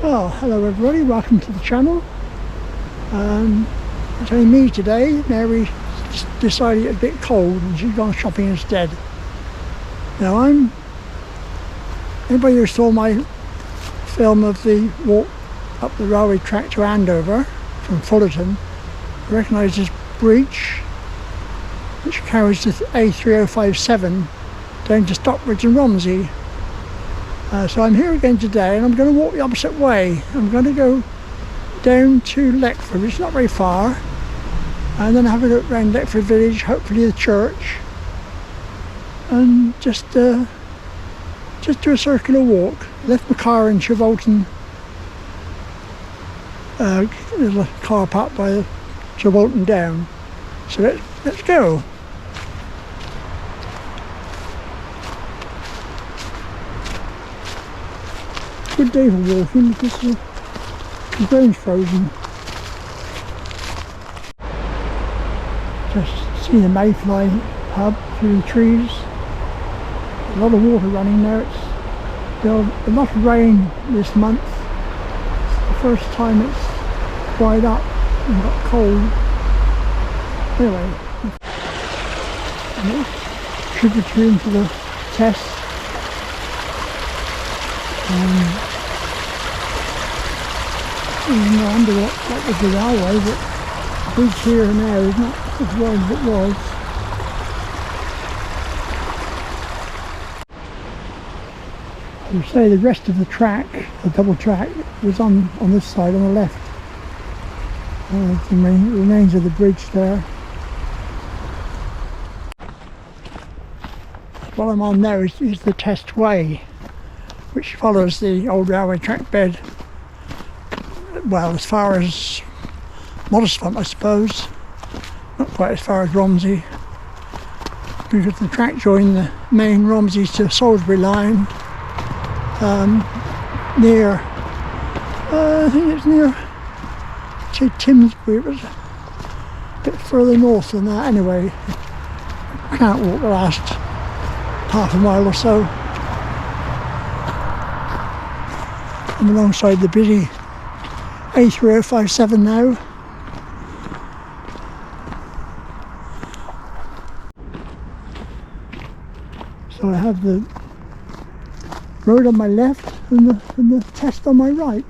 Well, hello everybody, welcome to the channel. It's only me today. Mary decided it's a bit cold and she's gone shopping instead. Now anybody who saw my film of the walk up the railway track to Andover from Fullerton recognise this bridge which carries the A3057 down to Stockbridge and Romsey. So I'm here again today and I'm going to walk the opposite way. I'm going to go down to Leckford, which is not very far, and then have a look around Leckford village, hopefully the church, and just do a circular walk. Left my car in Chilbolton. There's a car parked by the Chilbolton Down. So let's go. Good day for walking because the ground's frozen. Just see the mayfly pub through the trees. A lot of water running there. There's a lot of rain this month. It's the first time it's dried up and got cold. Anyway, tributary into the Test. Even though under that was the railway, but the bridge here now is not as wide as it was. I would say the rest of the track, the double track, was on this side on the left. The remains of the bridge there. What I'm on now is the Test Way, which follows the old railway track bed, well, as far as Modestfont, I suppose, not quite as far as Romsey, because the track joined the main Romsey to Salisbury line near, I think it's near, say Timsbury. It was a bit further north than that anyway. I can't walk the last half a mile or so. I'm alongside the busy A3057 now. So I have the road on my left and the Test on my right.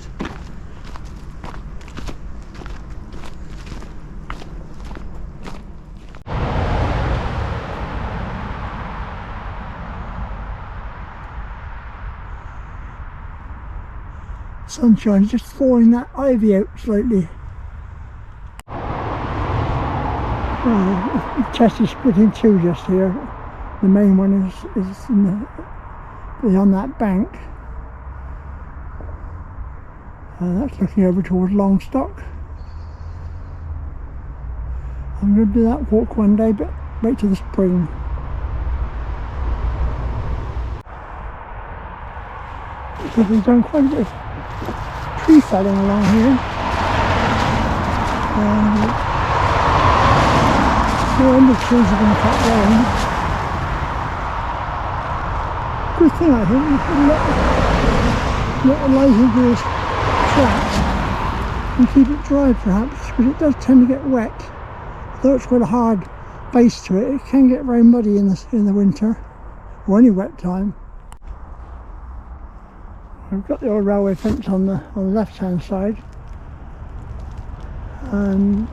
Sunshine is just thawing that ivy out slightly. The Test is split in two just here. The main one is beyond that bank. That's looking over towards Longstock. I'm going to do that walk one day, but wait till the spring. Because we've done quite a bit of tree felling along here. No wonder trees are going to cut down. Good thing, I think, you can let the light into this track and keep it dry perhaps, because it does tend to get wet. Although it's got a hard base to it, it can get very muddy in the winter, or any wet time. I've got the old railway fence on the left hand side, and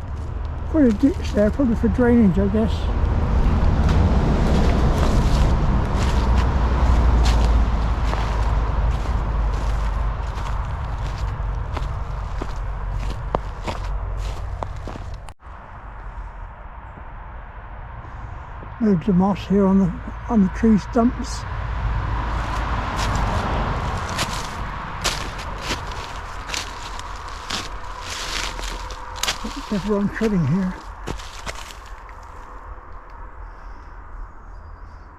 quite a ditch there, probably for drainage, I guess. Loads of moss here on the tree stumps. Everyone treading here.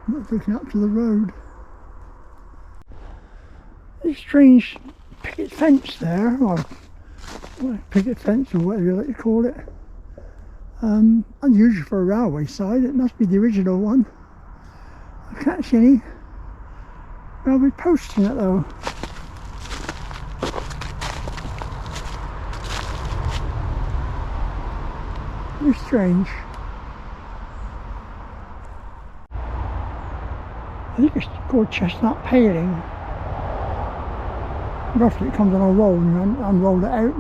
Looking up to the road. This strange picket fence there, or picket fence or whatever you like to call it. Unusual for a railway side. It must be the original one. I can't see any railway posts in it though. Very strange. I think it's called chestnut paling. Roughly it comes on a roll and you unroll it out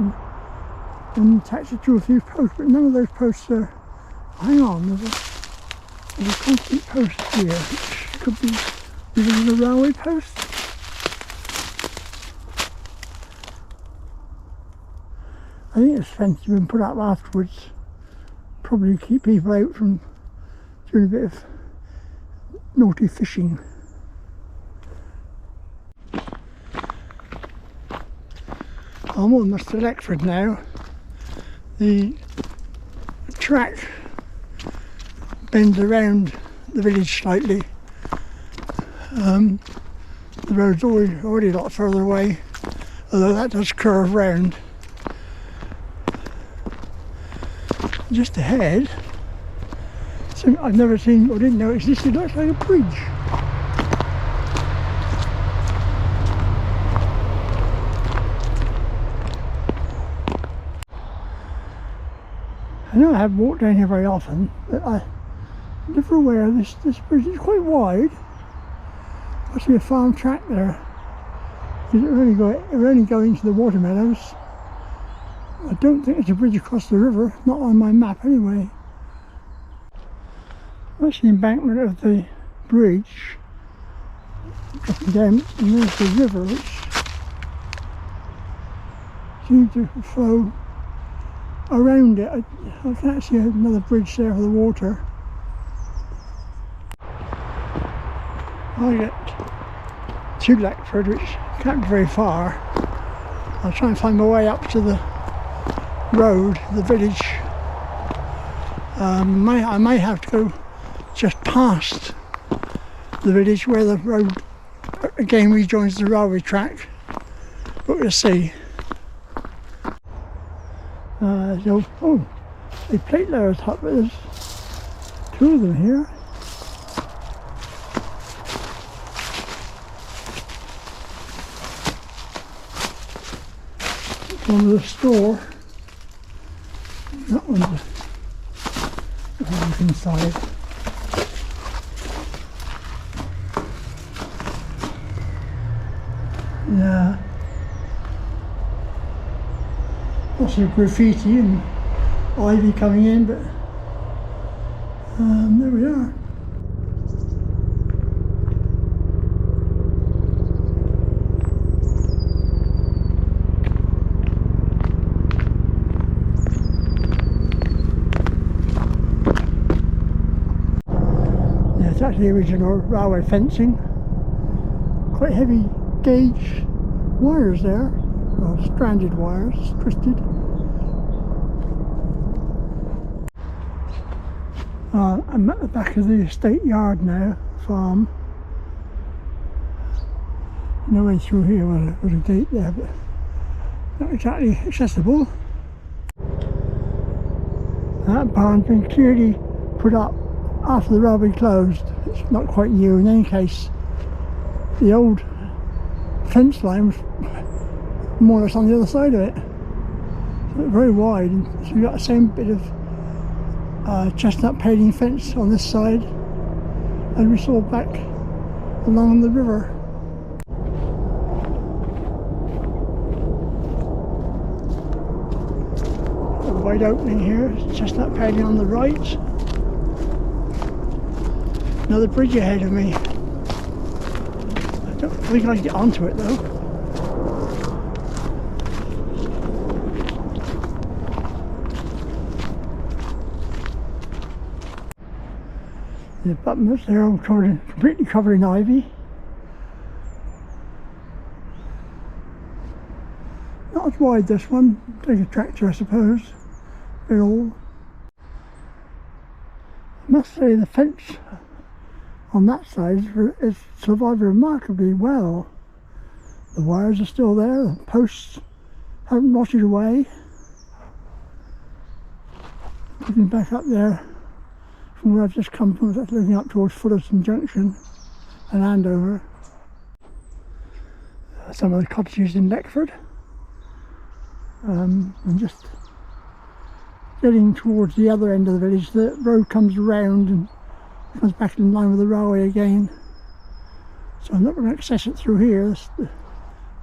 and attach it to a few posts, but none of those posts are... Hang on, there's a concrete post here, which could be either a railway post. I think this fence has been put up afterwards, probably to keep people out from doing a bit of naughty fishing. I'm almost to Leckford now. The track bends around the village slightly. The road's already a lot further away, although that does curve round. Just ahead, something I've never seen or didn't know existed, looks like a bridge. I know I haven't walked down here very often, but I'm never aware this bridge is quite wide. Must be a farm track there. It will only go into the watermeadows. I don't think it's a bridge across the river, not on my map anyway. That's the embankment of the bridge, dropping down, and there's the river which seems to flow around it. I can't see another bridge there for the water. I get to Leckford, which can't be very far. I'll try and find my way up to the road, the village. I may have to go just past the village where the road again rejoins the railway track, but we'll see. Oh, a plate layers hut, but there's two of them here. One of the store. That one's inside. Yeah. Lots of graffiti and ivy coming in, but there we are. It's actually original railway fencing. Quite heavy gauge wires there, well, stranded wires, twisted. I'm at the back of the estate yard now, farm. No way through here, well, there was a gate there, but not exactly accessible. That barn's been clearly put up after the railway closed. It's not quite new. In any case, the old fence line was more or less on the other side of it. So it's very wide, and so you've got the same bit of chestnut paling fence on this side as we saw back along the river. A wide opening here, chestnut paling on the right. Another bridge ahead of me. I don't think I can get onto it though. The abutments there are completely covered in ivy. Not as wide this one, take a tractor I suppose. Bit all. I must say the fence on that side is survived remarkably well. The wires are still there, the posts haven't rotted away. Looking back up there from where I've just come from, that's looking up towards Fullerton Junction and Andover. Some of the cottages in Leckford, and just getting towards the other end of the village, the road comes around and comes back in line with the railway again. So I'm not going to access it through here. There's the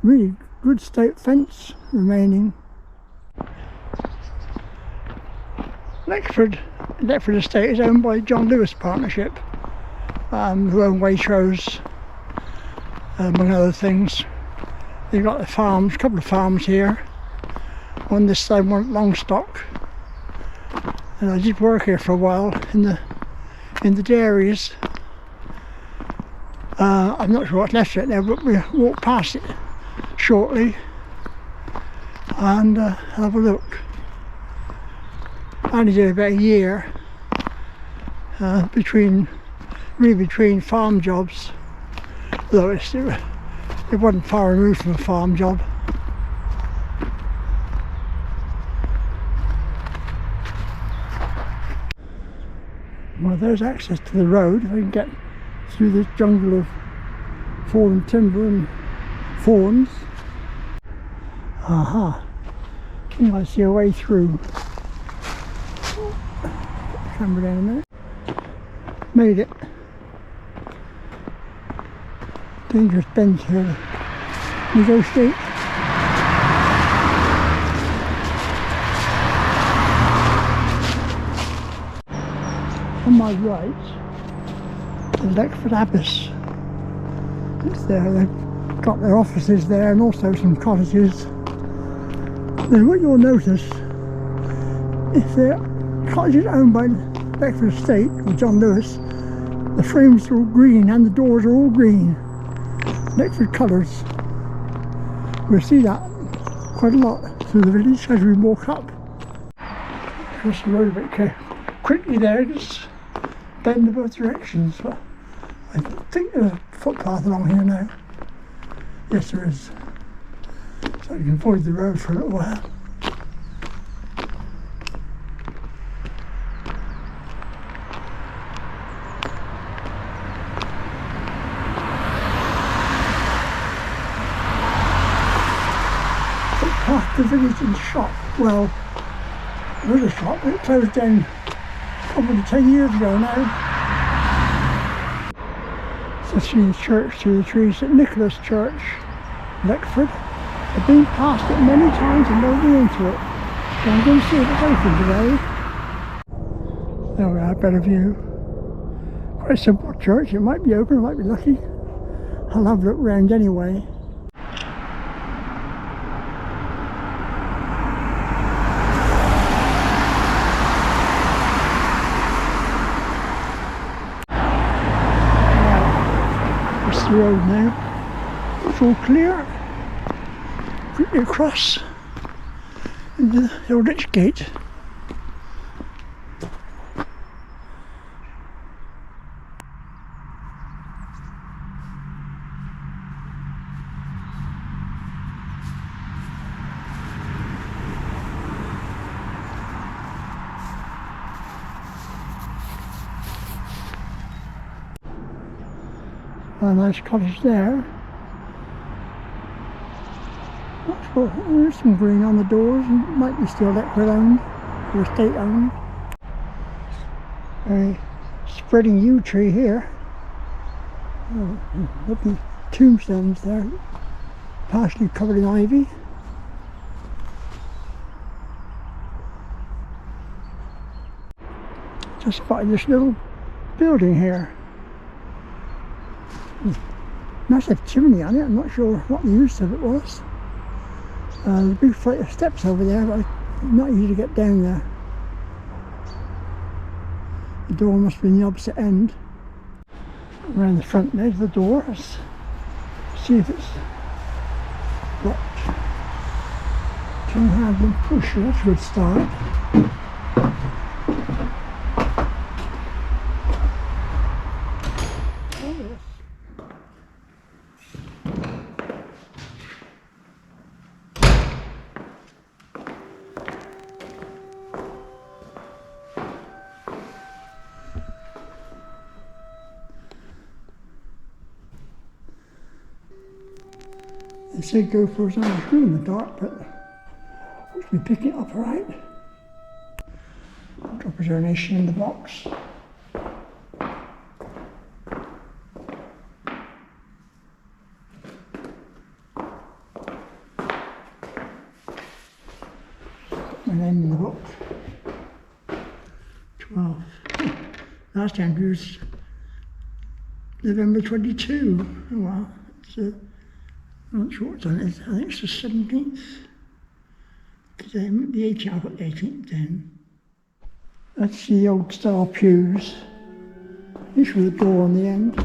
really good state fence remaining. Leckford Estate is owned by John Lewis Partnership, who own Waitrose, among other things. They've got the farms, a couple of farms here, one this side, one at Longstock. And I did work here for a while in the dairies. I'm not sure what's left of it now, but we'll walk past it shortly and have a look. I only did about a year between farm jobs, though it wasn't far removed from a farm job. Well, there's access to the road. If I can get through this jungle of fallen timber and thorns. Aha! I think I see a way through. Put the camera down a minute. Made it. Dangerous bends here. Negotiate. On my right, the Leckford Abbess. It's there. They've got their offices there and also some cottages. Now, what you'll notice, if they're cottages owned by Leckford Estate or John Lewis, the frames are all green and the doors are all green. Leckford colours. We'll see that quite a lot through the village as we walk up. Cross the road a bit quickly there, just bend in both directions. But I think there's a footpath along here now. Yes, there is. So you can avoid the road for a little while. Past the village and shop. Well, there was a shop, but it closed down probably 10 years ago now. So see the church through the trees, St Nicholas Church, Leckford. I've been past it many times and never been into it. So I'm going to see if it's open today. There we are, better view. Quite a simple church, it might be open, I might be lucky. I'll have a look round anyway. The road now, it's all clear, quickly across into the old ditch gate. A nice cottage there. There's some green on the doors, and it might be still Leckford owned, or estate owned. A spreading yew tree here. Oh, lovely tombstones there, partially covered in ivy. Just spotted this little building here. Massive chimney on it, I'm not sure what the use of it was. There's a big flight of steps over there, but not easy to get down there. The door must be in the opposite end. Around the front edge of the door, let's see if it's locked. Turn handle and push, that's a good start. They say go for his own screw in the dark, but we should be picking it up all right. Drop a donation in the box. Put my name in the book. 12. Last entry was November 22. Oh wow. I'm not sure what's on it. I think it's the 17th. Today, the 18th, I've got the 18th then. That's the old style pews, each with a door on the end.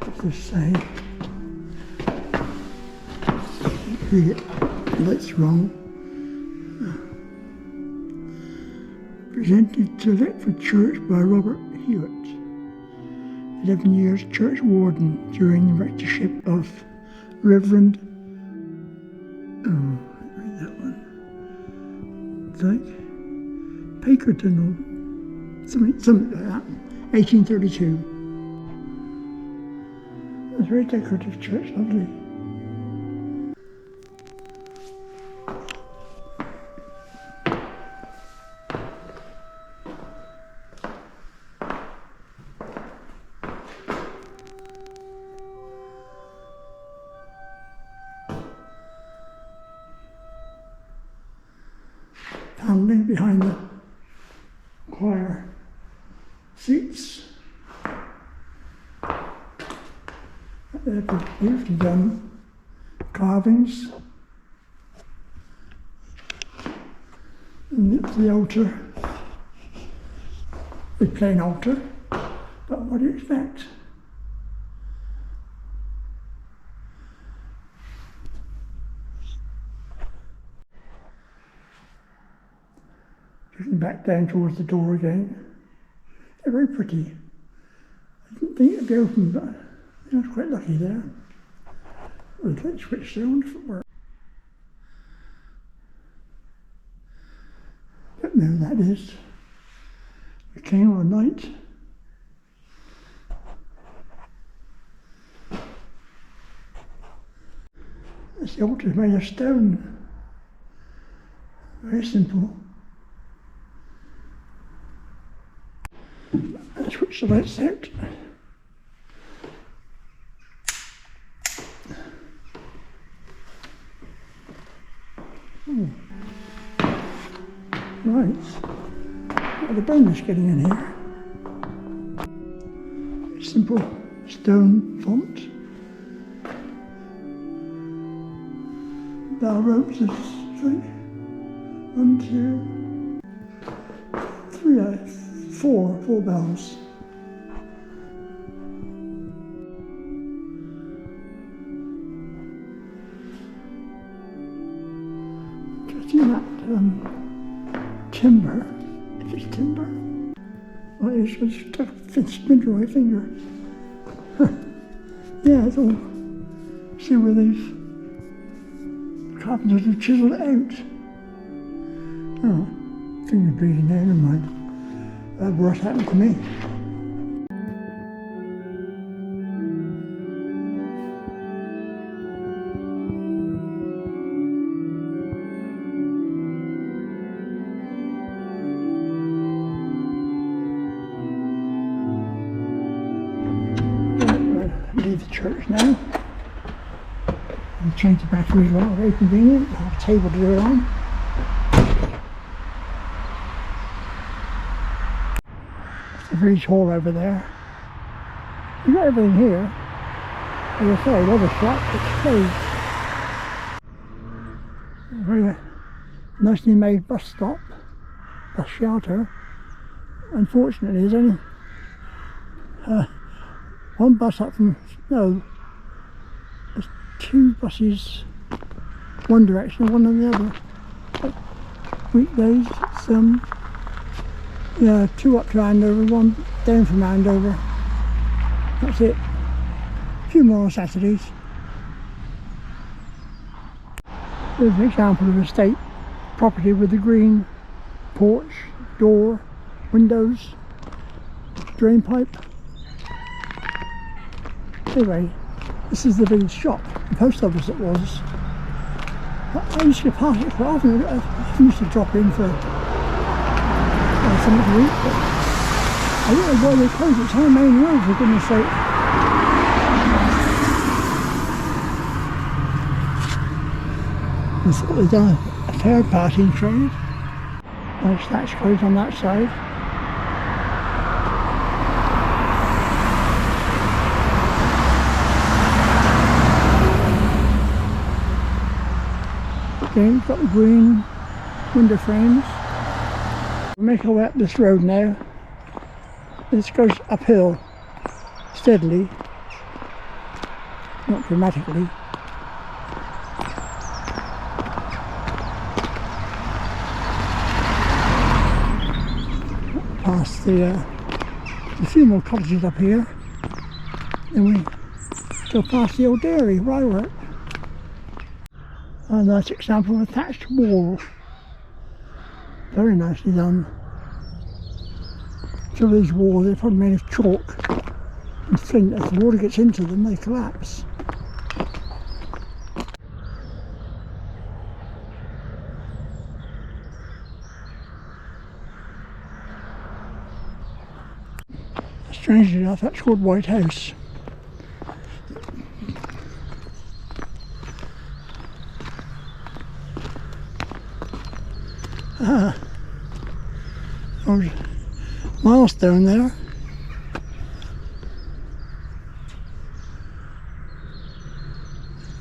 What's this say? Read it. That's wrong. Presented to Leckford Church by Robert Hewitt, 11 years church warden during the rectorship of Reverend, read that one, it's like Pakerton or something like that, 1832. It's a very decorative church, lovely. Panelling behind the choir seats. They're beautifully done carvings. And it's the altar, a plain altar, but what do you expect? Looking back down towards the door again. They're very pretty. I didn't think it'd be open, but I was quite lucky there. Well, the light switch there, I wonder if it works. Don't know who that is. We came on a night. The altar is made of stone. Very simple. Let's switch the lights out. Right. Well, the bonus getting in here. Simple stone font. Bell ropes of 4 bells. Just in that timber, if it's timber, well, it's just a splinter on my finger. Yeah, it's all, see where these carpenters have chiselled it out. Oh, finger bleeding there, never mind. That worse happened to me. Leave the church now. And change the battery as well, very convenient. I have a table to do it on. It's a very hall over there. You've got everything here. As I say, all the shops, it's closed. A very nicely made bus stop, bus shelter. Unfortunately, there's only one bus up from, no, there's 2 buses, one direction and one on the other. But weekdays, it's yeah, 2 up to Andover, 1 down from Andover. That's it. A few more on Saturdays. There's an example of estate property with the green porch, door, windows. drain pipe. Anyway, this is the village shop, the post office it was. I used to pass it quite often. I used to drop in for something to eat, but I don't know why they closed it. It's on the main road, for goodness sake. I thought they'd done a fair party trade. Nice thatch closed on that side. Again, we've got the green window frames. We'll make our way up this road now. This goes uphill steadily, not dramatically. Past a few more cottages up here, then we go past the old dairy where I work. A nice example of a thatched wall, very nicely done. Some of these walls are probably made of chalk and flint. As the water gets into them, they collapse. Strangely enough, that's called White House. Old milestone there.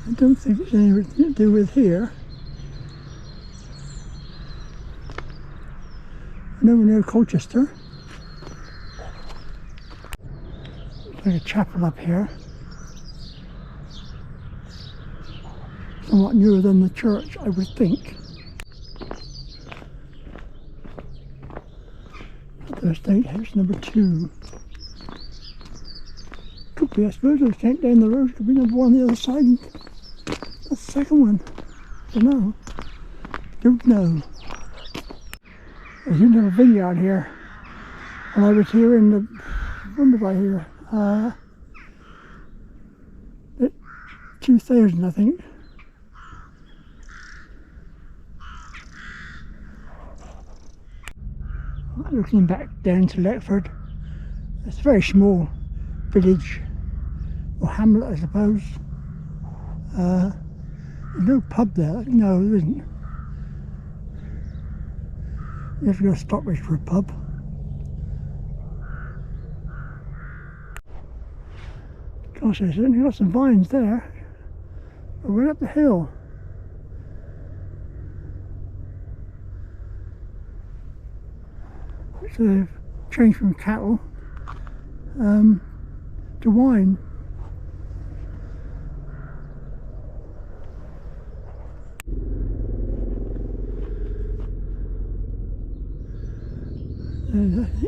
I don't think it's anything to do with here. Nowhere near Colchester. Looks like a chapel up here. Somewhat newer than the church, I would think. Estate house number 2. Could be, I suppose, I can't down the road, could be number 1 on the other side. That's the second one. Don't know. I didn't have a vineyard here when I was here in the, when was I here? 2000, I think. Looking back down to Leckford, it's a very small village, or hamlet I suppose. There's no pub there, no there isn't. You have to go to Stockbridge for a pub. Gosh, I certainly got some vines there. Right up the hill. So they've changed from cattle to wine.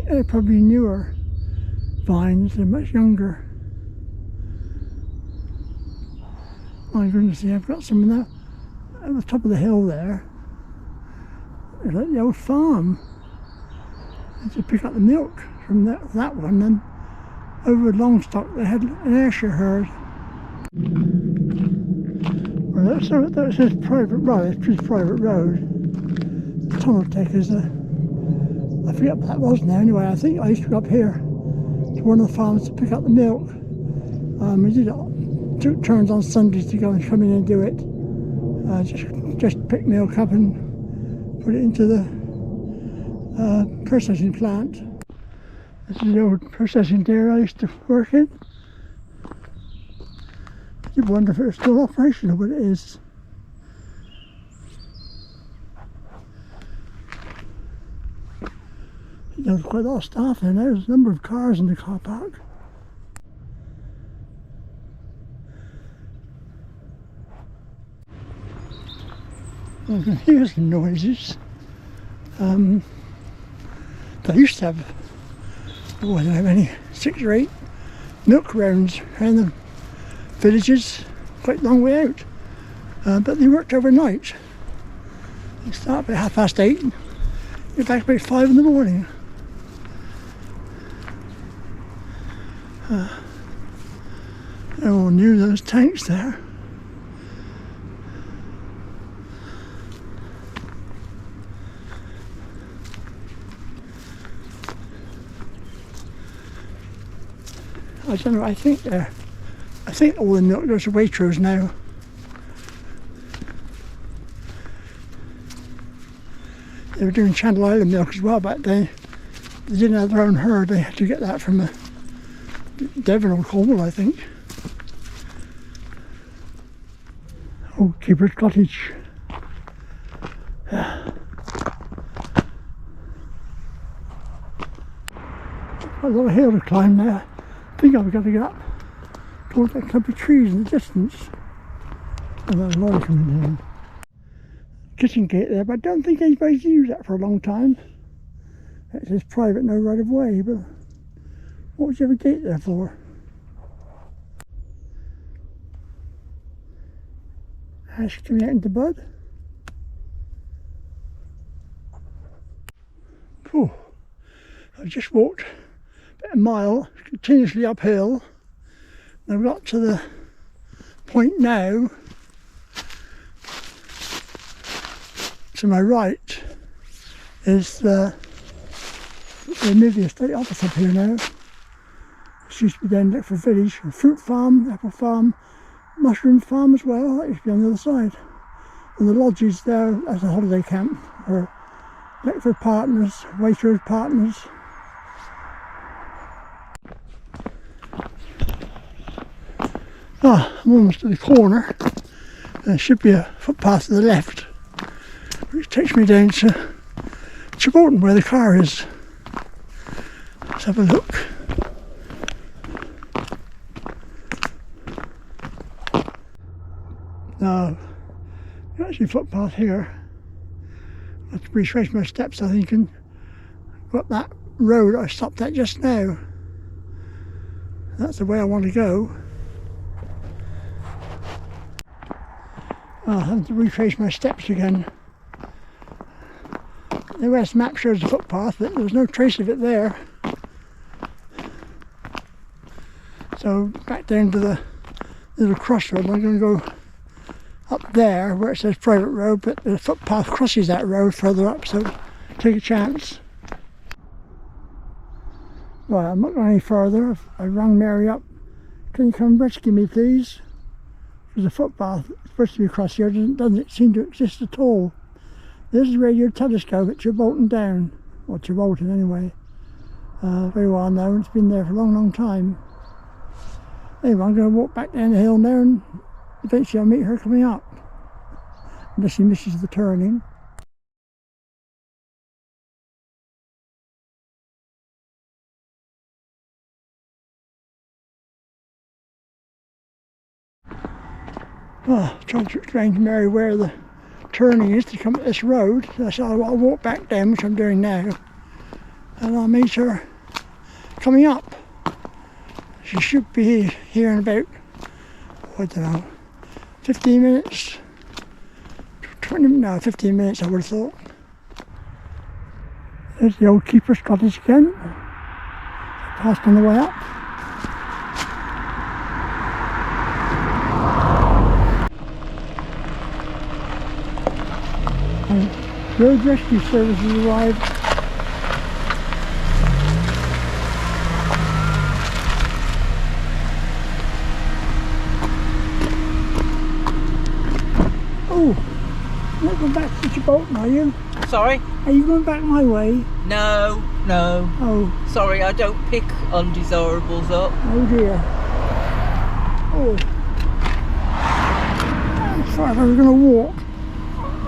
They're probably newer vines, they're much younger. My goodness, I've got some of that at the top of the hill there. It's like the old farm. To pick up the milk from that one, and over at Longstock they had an Ayrshire herd. Well, that says private road, it's just private road. The tunnel tech is I forget what that was now anyway. I think I used to go up here to one of the farms to pick up the milk. We did it, took turns on Sundays to go and come in and do it. Just pick milk up and put it into the processing plant. This is the old processing dairy I used to work in. You wonder if it's still operational, but it is. There's quite a lot of staff in there. There's a number of cars in the car park. I can hear some noises. They used to have, I don't know how many, 6 or 8 milk rounds around the villages, quite a long way out. But they worked overnight. They start about 8:30, get back about 5 in the morning. They all knew those tanks there. I don't know, I think all the milk goes to Waitrose now. They were doing Channel Island milk as well back then. They didn't have their own herd, they had to get that from Devon or Cornwall, I think. Oh, Keeper's Cottage. Got a lot of hill to climb there. I think I've got to get up towards that clump of trees in the distance. And there's a lorry coming down. Kitchen gate there, but I don't think anybody's used that for a long time. It says private, no right of way, but what was you have a gate there for? Ash coming out into bud. Oh, I've just walked about a mile, continuously uphill. And I've got to the point now. To my right is the Nivea estate office up here now. This used to be down Leckford village, a fruit farm, apple farm, mushroom farm as well. That used to be on the other side. And the lodges there as a holiday camp are Leckford partners, Waitrose partners. Ah, I'm almost at the corner. There should be a footpath to the left, which takes me down to Chilbolton where the car is. Let's have a look. Now, there's actually a footpath here. I have to retrace my steps, I think, and go up that road I stopped at just now. That's the way I want to go. I'll have to retrace my steps again. The West map shows the footpath, but there's no trace of it there. So back down to the little crossroad. I'm going to go up there where it says private road, but the footpath crosses that road further up, so take a chance. Right, I'm not going any further. I rang Mary up. Can you come rescue me, please? Because the footpath supposed to be across here doesn't seem to exist at all. There's a radio telescope at Chilbolton Down, or Chilbolton anyway. Very well known, it's been there for a long, long time. Anyway, I'm going to walk back down the hill now and eventually I'll meet her coming up. Unless she misses the turning. Trying to explain to Mary where the turning is to come up this road. So I said I'll walk back down, which I'm doing now, and I'll meet her coming up. She should be here in about, I don't know, 15 minutes, 15 minutes I would have thought. There's the old Keeper's Cottage again, passed on the way up. Road rescue services arrived. Oh, you're not going back to Chilbolton, are you? Sorry? Are you going back my way? No. Oh. Sorry, I don't pick undesirables up. Oh dear. Oh. As far as I was going to walk.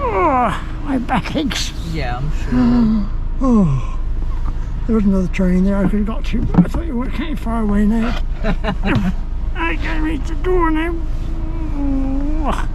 Oh, my back aches. Yeah, I'm sure. Oh. There was another train there I could have got to, but I thought you were kind of far away now. I can't reach the door now. Oh.